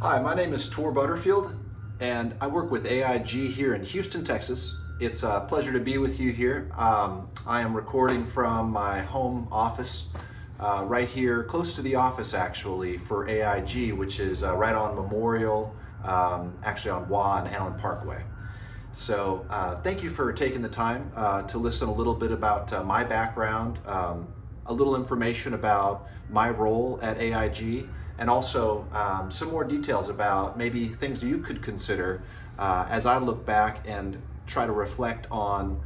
Hi, my name is Tor Butterfied, and I work with AIG here in Houston, Texas. It's a pleasure to be with you here. I am recording from my home office right here, close to the office actually, for AIG, which is right on Memorial, actually on Waugh and Allen Parkway. So thank you for taking the time to listen a little bit about my background, a little information about my role at AIG, and also some more details about maybe things you could consider as I look back and try to reflect on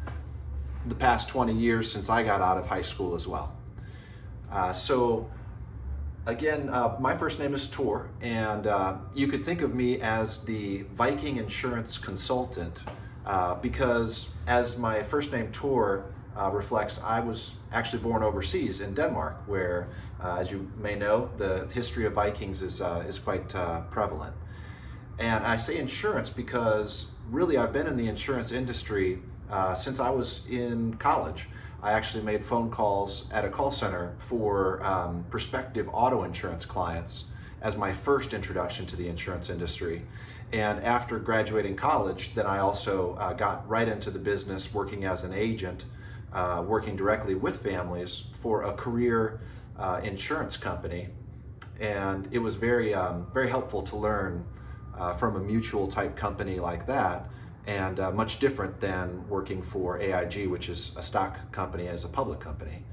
the past 20 years since I got out of high school as well. Again, my first name is Tor, and you could think of me as the Viking insurance consultant because, as my first name Tor reflects, I was actually born overseas in Denmark, where, as you may know, the history of Vikings is quite prevalent. And I say insurance because really I've been in the insurance industry since I was in college. I actually made phone calls at a call center for prospective auto insurance clients as my first introduction to the insurance industry. And after graduating college, then I also got right into the business working as an agent, working directly with families for a career insurance company. And it was very helpful to learn from a mutual type company like that, and much different than working for AIG, which is a stock company and is a public company.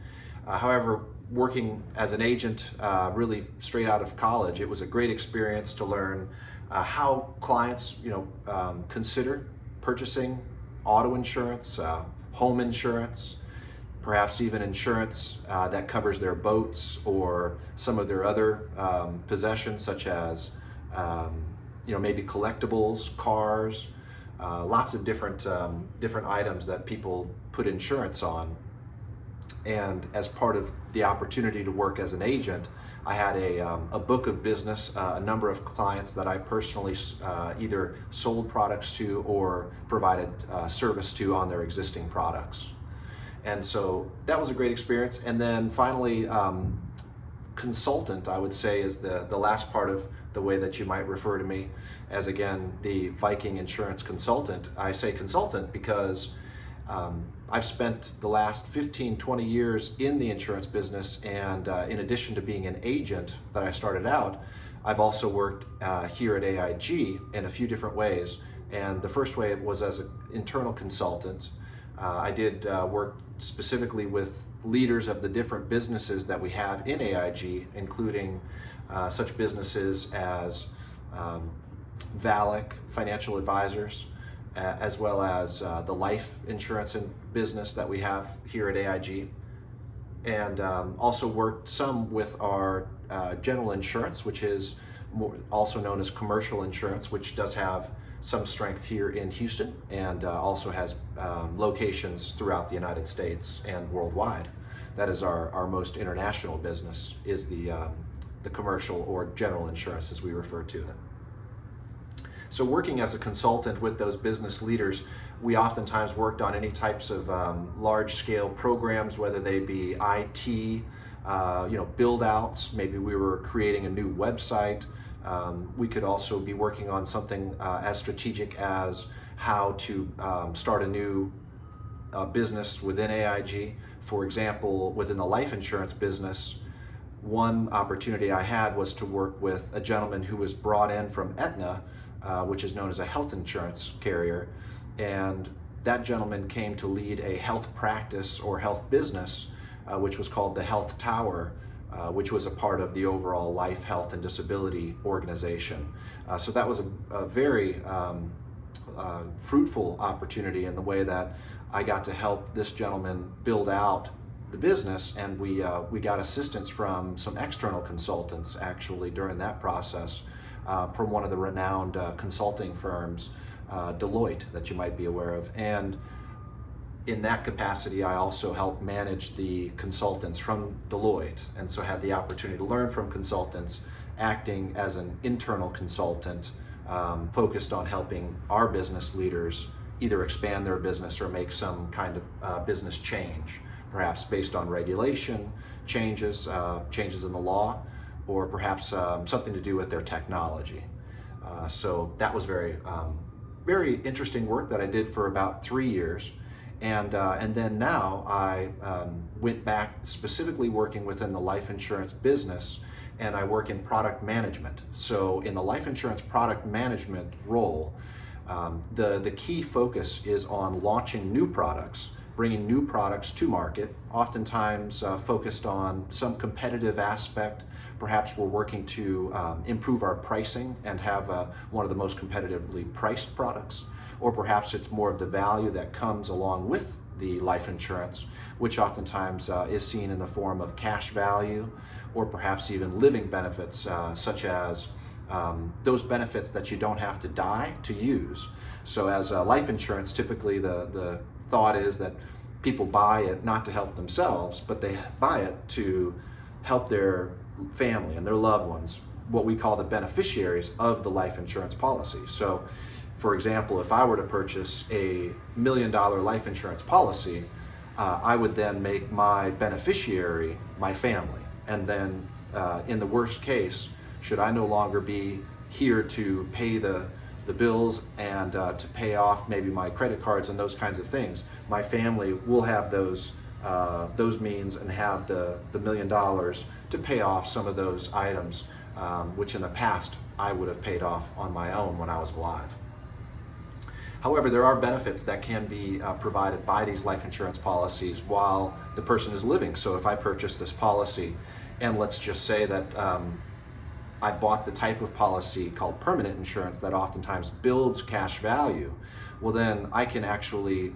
However, working as an agent really straight out of college, it was a great experience to learn how clients consider purchasing auto insurance, home insurance, perhaps even insurance that covers their boats or some of their other possessions, such as maybe collectibles, cars, lots of different items that people put insurance on. And as part of the opportunity to work as an agent, I had a book of business, a number of clients that I personally either sold products to or provided service to on their existing products. And so that was a great experience. And then finally, consultant, I would say, is the last part of the way that you might refer to me as, again, the Viking insurance consultant. I say consultant because I've spent the last 15, 20 years in the insurance business, and in addition to being an agent that I started out, I've also worked here at AIG in a few different ways. And the first way was as an internal consultant. I did work specifically with leaders of the different businesses that we have in AIG, including such businesses as VALIC, financial advisors, as well as the life insurance business that we have here at AIG, and also worked some with our general insurance, which is also known as commercial insurance, which does have some strength here in Houston and also has locations throughout the United States and worldwide. That is our most international business, is the commercial or general insurance, as we refer to them. So working as a consultant with those business leaders, we oftentimes worked on any types of large-scale programs, whether they be IT, build-outs. Maybe we were creating a new website. We could also be working on something as strategic as how to start a new business within AIG. For example, within the life insurance business, one opportunity I had was to work with a gentleman who was brought in from Aetna, which is known as a health insurance carrier. And that gentleman came to lead a health practice or health business, which was called the Health Tower, which was a part of the overall life, health, and disability organization. So that was a very fruitful opportunity in the way that I got to help this gentleman build out the business, and we got assistance from some external consultants actually during that process, from one of the renowned consulting firms, Deloitte, that you might be aware of. And in that capacity, I also helped manage the consultants from Deloitte, and so had the opportunity to learn from consultants, acting as an internal consultant, focused on helping our business leaders either expand their business or make some kind of business change, perhaps based on regulation changes in the law, or perhaps something to do with their technology. So that was very interesting work that I did for about 3 years. And then now I went back specifically working within the life insurance business, and I work in product management. So in the life insurance product management role, the key focus is on launching new products, bringing new products to market, oftentimes focused on some competitive aspect. Perhaps we're working to improve our pricing and have one of the most competitively priced products, or perhaps it's more of the value that comes along with the life insurance, which oftentimes is seen in the form of cash value, or perhaps even living benefits, such as those benefits that you don't have to die to use. So as life insurance, typically the thought is that people buy it not to help themselves, but they buy it to help their family and their loved ones, what we call the beneficiaries of the life insurance policy. So for example, if I were to purchase a $1 million life insurance policy, I would then make my beneficiary my family. And then in the worst case, should I no longer be here to pay the bills and to pay off maybe my credit cards and those kinds of things, my family will have those means and have the $1 million to pay off some of those items, which in the past I would have paid off on my own when I was alive. However, there are benefits that can be provided by these life insurance policies while the person is living. So if I purchase this policy, and let's just say that I bought the type of policy called permanent insurance that oftentimes builds cash value, well then I can actually,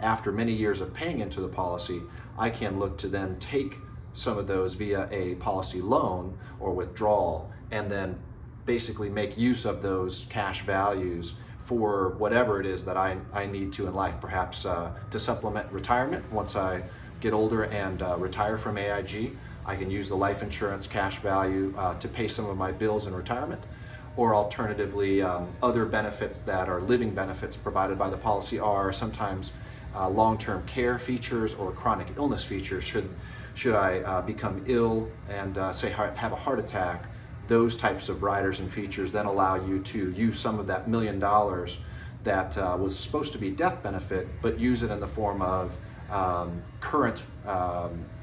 after many years of paying into the policy, I can look to then take some of those via a policy loan or withdrawal, and then basically make use of those cash values for whatever it is that I need to in life, perhaps to supplement retirement. Once I get older and retire from AIG, I can use the life insurance cash value to pay some of my bills in retirement, or alternatively, other benefits that are living benefits provided by the policy are sometimes long-term care features or chronic illness features. Should I become ill and say have a heart attack, those types of riders and features then allow you to use some of that $1 million that was supposed to be death benefit, but use it in the form of current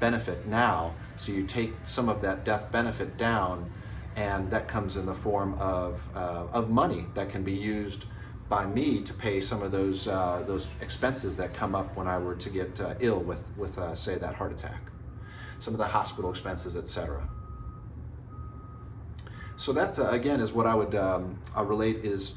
benefit now. So you take some of that death benefit down, and that comes in the form of money that can be used by me to pay some of those expenses that come up when I were to get ill with say that heart attack, some of the hospital expenses, etc. So that again is what I would relate is,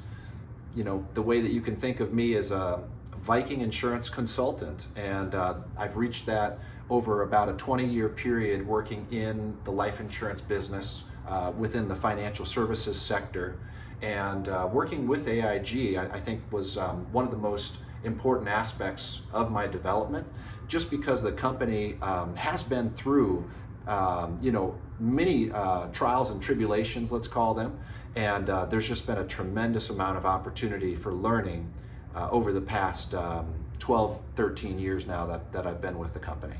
the way that you can think of me as a Viking insurance consultant, and I've reached that over about a 20-year period working in the life insurance business within the financial services sector, and working with AIG I think was one of the most important aspects of my development, just because the company has been through many trials and tribulations, let's call them, and there's just been a tremendous amount of opportunity for learning over the past 12, 13 years now that I've been with the company.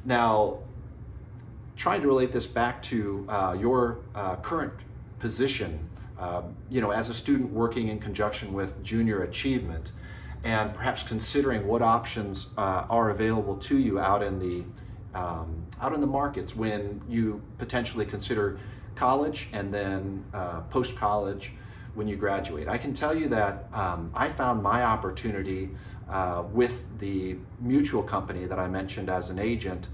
Now, trying to relate this back to your current position, as a student working in conjunction with junior achievement, and perhaps considering what options are available to you out in the markets when you potentially consider college and then post-college when you graduate. I can tell you that I found my opportunity with the mutual company that I mentioned as an agent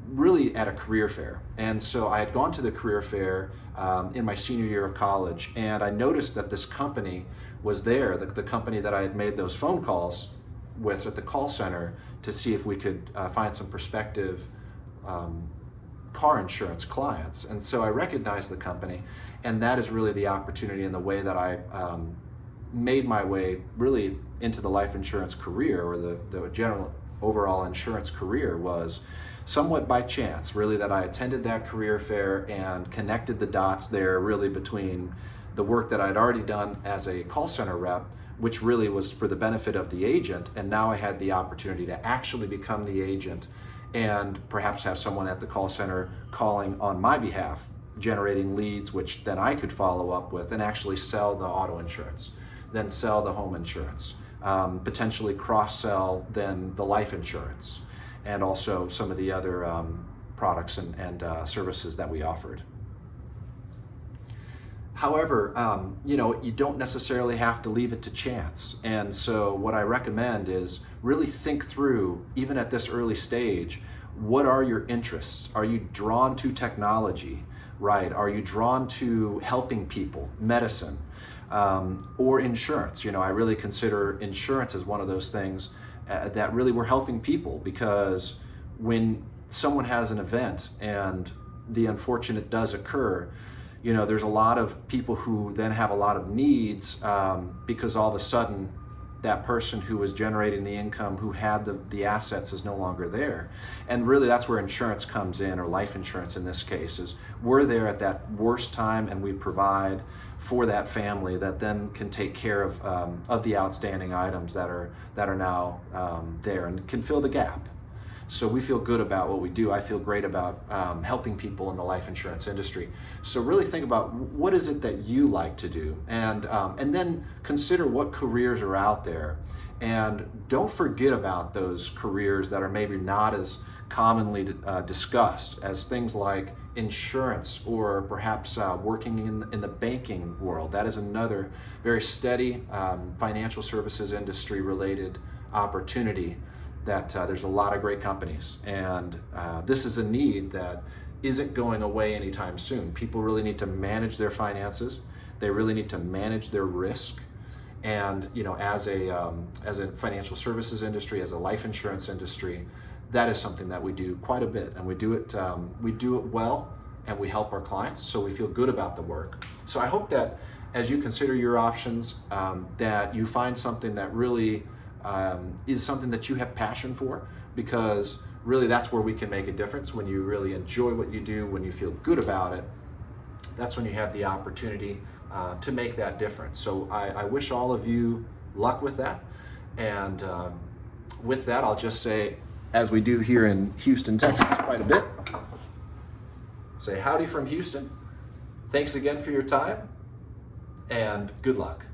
really at a career fair. And so I had gone to the career fair in my senior year of college, and I noticed that this company was there, the company that I had made those phone calls with at the call center to see if we could find some prospective car insurance clients. And so I recognized the company, and that is really the opportunity and the way that I made my way really into the life insurance career, or the general overall insurance career, was somewhat by chance, really, that I attended that career fair and connected the dots there really between the work that I'd already done as a call center rep, which really was for the benefit of the agent, and now I had the opportunity to actually become the agent and perhaps have someone at the call center calling on my behalf generating leads, which then I could follow up with and actually sell the auto insurance, then sell the home insurance, potentially cross-sell then the life insurance, and also some of the other products and services that we offered. However, you don't necessarily have to leave it to chance. And so what I recommend is really think through, even at this early stage, what are your interests? Are you drawn to technology, right? Are you drawn to helping people, medicine, or insurance? I really consider insurance as one of those things that really we're helping people, because when someone has an event and the unfortunate does occur, there's a lot of people who then have a lot of needs because all of a sudden that person who was generating the income, who had the assets, is no longer there. And really that's where insurance comes in, or life insurance in this case, is we're there at that worst time, and we provide for that family that then can take care of the outstanding items that are now there and can fill the gap. So we feel good about what we do. I feel great about helping people in the life insurance industry. So really think about what is it that you like to do, and then consider what careers are out there. And don't forget about those careers that are maybe not as commonly discussed, as things like insurance, or perhaps working in the banking world. That is another very steady financial services industry related opportunity that there's a lot of great companies, and this is a need that isn't going away anytime soon. People really need to manage their finances. They really need to manage their risk. And as a financial services industry, as a life insurance industry, that is something that we do quite a bit, and we do it well, and we help our clients, so we feel good about the work. So I hope that as you consider your options, that you find something that really is something that you have passion for, because really that's where we can make a difference. When you really enjoy what you do, when you feel good about it, that's when you have the opportunity to make that difference. So I wish all of you luck with that. And with that, I'll just say, as we do here in Houston, Texas quite a bit, say howdy from Houston. Thanks again for your time, and good luck.